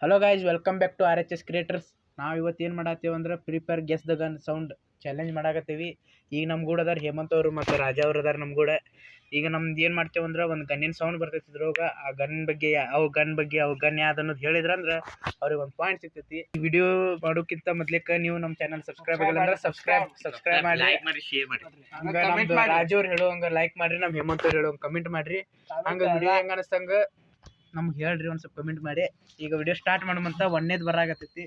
Hello guys, welcome back to RHS creators. ನಾವು ಇವತ್ತು ಏನು ಮಾಡತ್ತೀವಿ ಅಂದ್ರೆ prepare guess the gun sound challenge ಮಾಡಾಕತ್ತೀವಿ. ಈಗ ನಮ್ಮ ಕೂಡ ಅದಾರ ಹೇಮಂತ್ ಅವರು ಮತ್ತು ರಾಜಾ ಅವರು ಅದಾರ ನಮ್ಮ ಕೂಡ. ಈಗ ನಮ್ದು ಏನು ಮಾಡ್ತೇವೆ ಅಂದ್ರೆ ಒಂದು ಗನ್ನಿನ ಸೌಂಡ್ ಬರ್ತೈತಿ ಇದ್ರೊಳಗ. ಆ ಗನ್ ಬಗ್ಗೆ ಅವು ಗನ್ ಯಾವ್ದು ಅನ್ನೋದು ಹೇಳಿದ್ರಂದ್ರೆ ಅವ್ರಿಗೆ ಒಂದು ಪಾಯಿಂಟ್ ಸಿಗ್ತೈತಿ. ಈ ವಿಡಿಯೋ ಮಾಡೋಕ್ಕಿಂತ ಮೊದ್ಲಿಕ್ಕೆ ನೀವು ನಮ್ಮ ಚಾನಲ್ ಸಬ್ಸ್ಕ್ರೈಬ್ ಆಗಿಲ್ಲ ಅಂದ್ರೆ ಸಬ್ಸ್ಕ್ರೈಬ್ ಮಾಡಿ, ಶೇರ್ ಮಾಡಿ. ಹಂಗೆ ನಮ್ದು ರಾಜು ಅವ್ರು ಹೇಳುವಂಗೆ ಲೈಕ್ ಮಾಡಿರಿ, ನಮ್ಮ ಹೇಮಂತ್ ಅವ್ರು ಹೇಳುವಂಗೆ ಕಮೆಂಟ್ ಮಾಡಿರಿ. ಹಂಗೆ ವಿಡಿಯೋ ಹೆಂಗೆ ಅನಿಸ್ತಂಗೆ ನಮ್ಗೆ ಹೇಳ್ರಿ, ಒಂದು ಸ್ವಲ್ಪ ಕಮೆಂಟ್ ಮಾಡಿ. ಈಗ ವಿಡಿಯೋ ಸ್ಟಾರ್ಟ್ ಮಾಡೋಮಂತ ಒಂದೇದು ಬರಾಗತ್ತೈತಿ.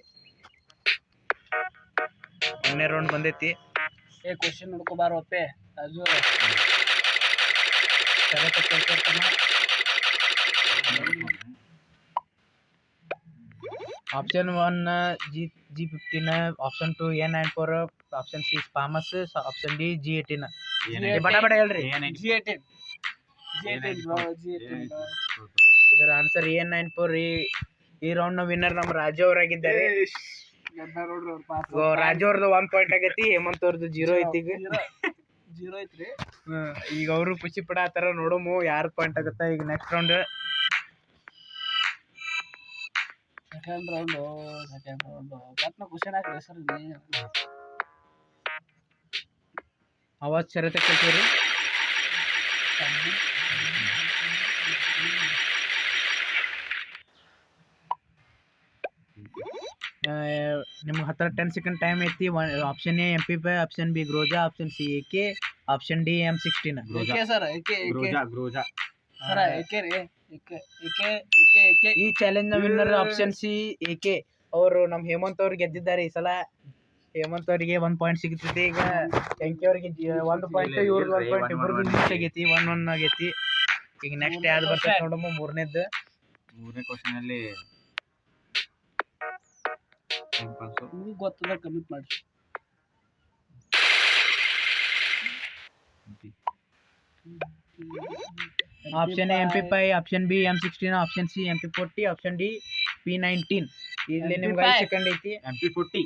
ಒಂದನೇ ರೌಂಡ್ ಬಂದೈತಿ. ಕ್ವಶನ್ ನೋಡ್ಕೋಬಾರಪ್ಪೆ Raju. Option 1 G15, option 2 A94, option C ಸ್ಪಾಮಸ್, ಆಪ್ಷನ್ ಡಿ G18. ಬಡ ಹೇಳ್ರಿ. G18 ಇದರ ಆನ್ಸರ್ A94. ಈ ರೌಂಡ್ ನ ವಿನ್ನರ್ ನಮ್ಮ ರಾಜು ಅವರಾಗಿದ್ದಾರೆ. ರಾಜು ಅವ್ರದ್ದು 1 ಪಾಯಿಂಟ್ ಆಗೈತಿ, ಹೇಮಂತ್ ಅವ್ರದ್ದು 0 ಐತಿ. ಈಗ 0 ಐತ್ರಿ. ಈಗ ಅವರು ಖುಷಿ ಪಡಾತಾರ. ನೋಡೋಮು ಯಾರು ಪಾಯಿಂಟ್ ಆಗುತ್ತಾ. ಈಗ ನೆಕ್ಸ್ಟ್ ರೌಂಡ್ ಸೆಕೆಂಡ್ ರೌಂಡ್ ಕಟ್ನ ಕ್ವಶನ್ ಹಾಕ್ರಿ ಸರ್. ಆವಾಜ್ ಸರಿಯಾಗಿ ಕೇಳ್ತೀರಿ? ನಿಮ್ಗೆ ಹತ್ರ 10 ಸೆಕೆಂಡ್ ಟೈಮ್ ಐತಿ. Option A MP5, option B Groza, option C AK, option D M16. ಈ ಚಾಲೆಂಜ್ ನ ವಿನ್ನರ್ ಆಪ್ಷನ್ ಸಿ AK. ಅವರು ನಮ್ಮ ಹೇಮಂತ್ ಅವ್ರಿಗೆ ಗೆದ್ದಿದ್ದಾರೆ ಈ ಸಲ. ಹೇಮಂತ್ ಅವರಿಗೆ 1 ಪಾಯಿಂಟ್ ಸಿಗ್ತೈತಿ. ಈಗ ಎಂಕೆ ಅವ್ರಿಗೆ 1 ಪಾಯಿಂಟ್, ಇವ್ರಿಗೆ 1 ಪಾಯಿಂಟ್, ಇಬ್ಬರದು ಮಿಸ್ ಆಗೈತಿ. 1-1 ಆಗೈತಿ. ಈಗ ನೆಕ್ಸ್ಟ್ ಯಾವ್ದು ಬರ್ತೈತಿ ನೋಡಮ್ಮ. ಮೂರನೇ ಕ್ವಶನ್ ಅಲ್ಲಿ ಗೊತ್ತದ ಕಮಿಟ್ ಮಾಡಿ. Option A MP5, option B M16, option C MP40, option D P19. ಇಲ್ಲಿ ನಿಮ್ಗೆ 5 ಸೆಕೆಂಡ್ ಐತಿ. MP40.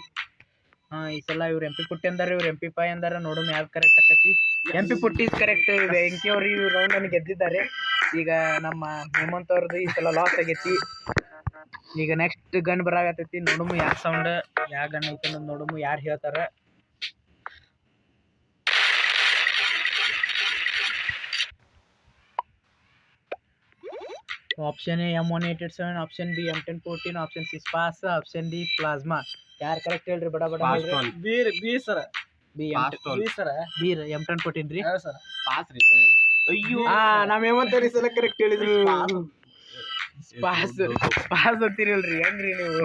ಈ ಸಲ ಇವ್ರು MP40 ಅಂದಾರ, ಇವ್ರು MP5 ಅಂದಾರ. ನೋಡೋಣ ಯಾವ್ದು ಕರೆಕ್ಟ್ ಆಕತಿ. MP40 is correct. ಎಂಕೆ ಅವ್ರು ಈ ರೌಂಡ್ ಅನ್ನು ಗೆದ್ದಿದ್ದಾರೆ. ಈಗ ನಮ್ಮ ಹೇಮಂತ್ ಅವ್ರದ್ದು ಈ ಸಲ ಲಾಸ್ ಆಗೈತಿ. ಈಗ ನೆಕ್ಸ್ಟ್ ಗನ್ ಬರಾಗತ್ತೈತಿ. ನೋಡಮು ಯಾವ ಸೌಂಡ್ ಯಾವ ಗನ್ ಐತಿ ಅನ್ನೋದು ನೋಡಮು, ಯಾರು ಹೇಳ್ತಾರ. Option A M187, option B M1014, option C spouse, option D plasma. ಯಾರು ಕರೆಕ್ಟ್ ಹೇಳ್ರಿ? ಬಡ ಬಿ ಸರ್. ಬೀರ್ M1014 ರೀ. ಪಾಸ್ ರೀ. ಅಯ್ಯೋ, ನಾವ್ ಹೇಮಂತ್ ಈ ಸಲ ಕರೆಕ್ಟ್ ಹೇಳಿದ್ರು. ಪಾಸ್ ಅಂತೀರಲ್ರಿ, ಹೆಂಗ್ರಿ ನೀವು?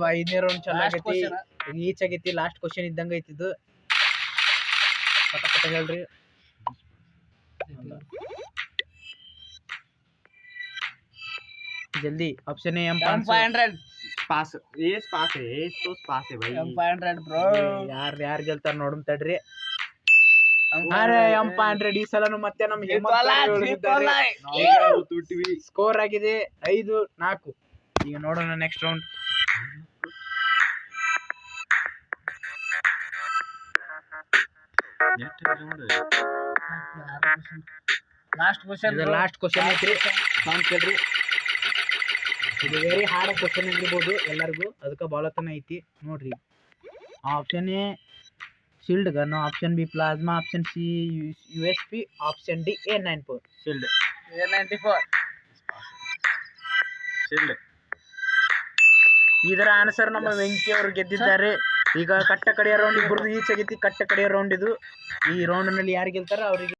5ನೇ ರೌಂಡ್ ಚಲೋ ಆಗೈತಿ. ಈಚ್ ಆಗೈತಿ. ಲಾಸ್ಟ್ ಕ್ವಶನ್ ಇದ್ದಂಗ ಐತಿದ್ದು. ಪಟ ಹೇಳ್ರಿ. जल्दी. ऑप्शन ए M500 पास. ये पास है, तो पास है भाई. M500 bro. ಯಾರು ಗೆಲ್ತಾರ ನೋಡಮ್ ತಡ್ರಿ. ಅರೆ M500 ಈ ಸಲನು ಮತ್ತೆ ನಮ್ಮ ಸ್ಕೋರ್ ಆಗಿದೆ 5-4. ಈಗ ನೋಡೋಣ ನೆಕ್ಸ್ಟ್ ರೌಂಡ್. ಲಾಸ್ಟ್ ಕ್ವಶನ್ ಐತ್ರಿ. ಸೌಂಡ್ ಕೇಳ್ರಿ. ಇದು ವೆರಿ ಹಾರ್ಡ್ ಕ್ವಶನ್ ಆಗಿರ್ಬೋದು ಎಲ್ಲರಿಗೂ, ಅದಕ್ಕೆ ಭಾಳತನ ಐತಿ ನೋಡ್ರಿ. Option A shield gun, option B plasma, option C USP, option D A94 shield. ಇದರ ಆನ್ಸರ್ ನಮ್ಮ ವೆಂಕಿ ಅವರು ಗೆದ್ದಿದ್ದಾರೆ. ಈಗ ಕಟ್ಟ ಕಡೆಯ ರೌಂಡ್ ಇಬ್ಬರದು ಈಚ್ ಆಗೈತಿ. ಕಟ್ಟ ಕಡೆಯ ರೌಂಡ್ ಇದು. ಈ ರೌಂಡ್ ನಲ್ಲಿ ಯಾರು ಗೆಲ್ತಾರ ಅವರಿಗೆ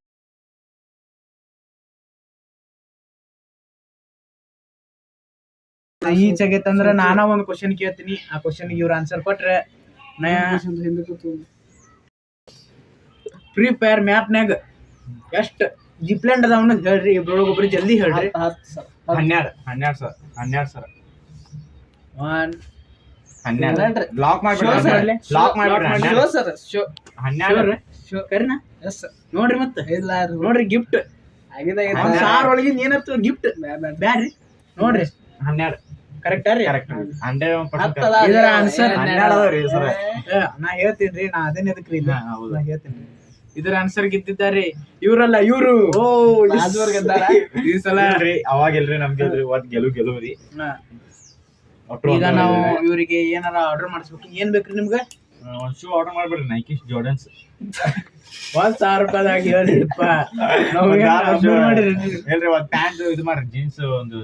ಈಚ್ ಆಗೈತಂದ್ರೆ ನಾನಾ ಒಂದು ಕ್ವಶನ್ ಕೇಳ್ತೀನಿ. ಆ ಕ್ವಶನ್ ಇವ್ರ ಆನ್ಸರ್ ಕೊಟ್ರೆ ಫ್ರೀ ಫೈರ್ ಮ್ಯಾಪ್ನಾಗ ಎಷ್ಟು ಜಿಪ್ಲೆಂಡ್ ಅದಾವನ್ನ ಹೇಳ್ರಿ. ಇಬ್ರೊಳಗೊಬ್ರು ಜಲ್ದಿ ಹೇಳ್ರಿ. 12 ಸರ್. 12 ಲಾಕ್ ಮಾಡ್ಬಿಡ್ರಿ. ನೋಡ್ರಿ ಮತ್ತೆ ನೋಡ್ರಿ ಗಿಫ್ಟ್ ಸಾರ್ ಒಳಗಿಂದ ಏನತ್ತು ಗಿಫ್ಟ್ ಬ್ಯಾಡ್ರಿ. ನೋಡ್ರಿ 12 ಕರೆಕ್ಟ್ ರೀ? ಇದರ ಆನ್ಸರ್ ನಾ ಹೇಳ್ತೀನಿ. ನಾ ಅದೇನ್ ಎದಕ್ರಿ ನಾ ಹೇಳ್ತೀನಿ. ಇದರ ಆನ್ಸರ್ ಗೆದ್ದಿದ್ದಾರೆ ಇವರಲ್ಲ ಇವರು ಈ ಸಲ ಅವಾಗೆಲ್ರಿ ನಮ್ಗೆ ಒಂದ್ ಗೆಲುವ್ರಿ. ಈಗ ನಾವು ಇವರಿಗೆ ಏನಾರ ಆರ್ಡರ್ ಮಾಡಿಸ್ಬೇಕು. ಏನ್ ಬೇಕ್ರಿ ನಿಮ್ಗೆ? ಒಂದ್ ಶೂ ಆರ್ಡರ್ ಮಾಡ್ಬಿಡ್ರಿ, ನೈಕಿ ಜೋರ್ಡನ್ಸ್. 1,000 ರೂಪಾಯಿದಾಗ ಹೇಳಿಪ್ಪ. ಇಲ್ರಿ ಒಂದ್ ಪ್ಯಾಂಟ್ ಇದು ಮಾಡ್ರಿ, ಜೀನ್ಸ್ ಒಂದು